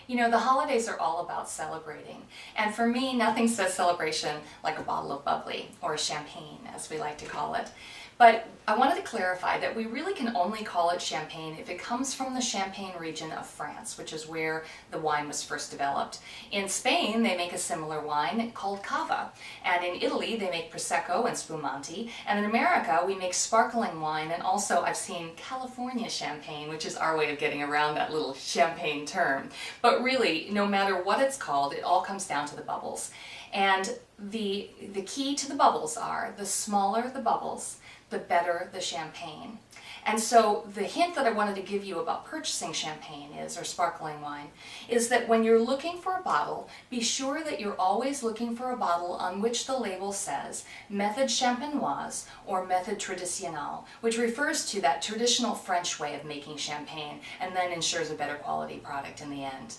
You know, the holidays are all about celebrating. And for me, nothing says celebration like a bottle of bubbly, or champagne, as we like to call it. But I wanted to clarify that we really can only call it champagne if it comes from the Champagne region of France, which is where the wine was first developed. In Spain, they make a similar wine called cava. And in Italy, they make Prosecco and Spumante. And in America, we make sparkling wine, and also I've seen California champagne, which is our way of getting around that little champagne term. But really, no matter what it's called, it all comes down to the bubbles. And the key to the bubbles are, the smaller the bubbles, the better the champagne. And so the hint that I wanted to give you about purchasing champagne or sparkling wine, is that when you're looking for a bottle, be sure that you're always looking for a bottle on which the label says Méthode Champenoise or Méthode Traditionnelle, which refers to that traditional French way of making champagne and then ensures a better quality product in the end.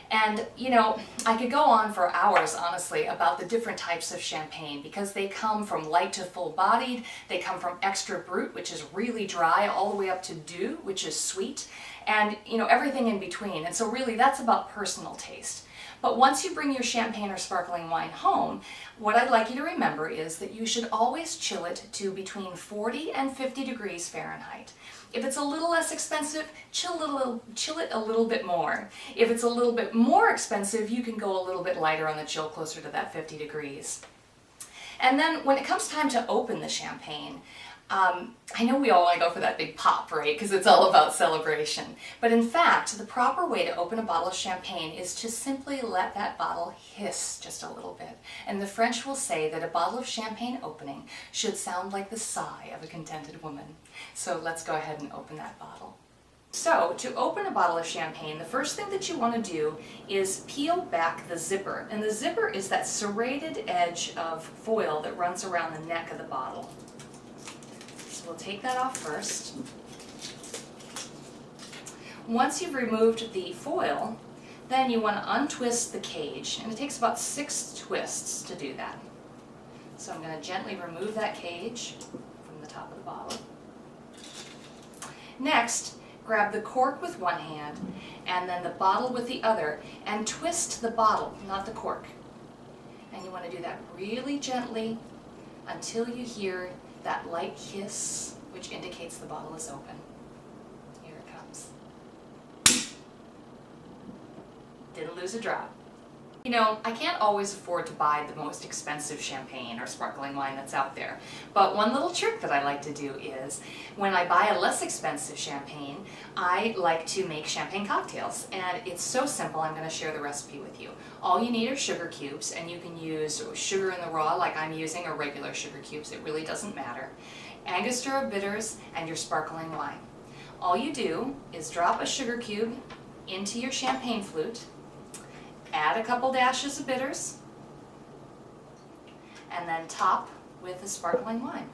And you know, I could go on for hours, honestly, about the different types of champagne, because they come from light to full-bodied, they come from extra brut, which is really dry, all the way up to doux, which is sweet, and you know, everything in between. And so really that's about personal taste. But once you bring your champagne or sparkling wine home, what I'd like you to remember is that you should always chill it to between 40 and 50 degrees Fahrenheit. If it's a little less expensive, chill it a little bit more. If it's a little bit more expensive, you can go a little bit lighter on the chill, closer to that 50 degrees. And then when it comes time to open the champagne, I know we all want to go for that big pop, right? Because it's all about celebration. But in fact, the proper way to open a bottle of champagne is to simply let that bottle hiss just a little bit. And the French will say that a bottle of champagne opening should sound like the sigh of a contented woman. So let's go ahead and open that bottle. So to open a bottle of champagne, the first thing that you want to do is peel back the zipper. And the zipper is that serrated edge of foil that runs around the neck of the bottle. We'll take that off first. Once you've removed the foil, then you want to untwist the cage, and it takes about 6 twists to do that. So I'm going to gently remove that cage from the top of the bottle. Next, grab the cork with one hand and then the bottle with the other, and twist the bottle, not the cork. And you want to do that really gently until you hear that light hiss, which indicates the bottle is open. Here it comes. Didn't lose a drop. You know, I can't always afford to buy the most expensive champagne or sparkling wine that's out there, but one little trick that I like to do is, when I buy a less expensive champagne, I like to make champagne cocktails, and it's so simple. I'm going to share the recipe with you. All you need are sugar cubes, and you can use sugar in the raw like I'm using, or regular sugar cubes, it really doesn't matter. Angostura of bitters, and your sparkling wine. All you do is drop a sugar cube into your champagne flute, add a couple dashes of bitters, and then top with the sparkling wine.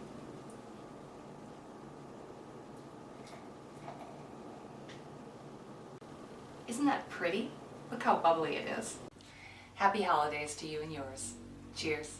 Isn't that pretty? Look how bubbly it is. Happy holidays to you and yours. Cheers.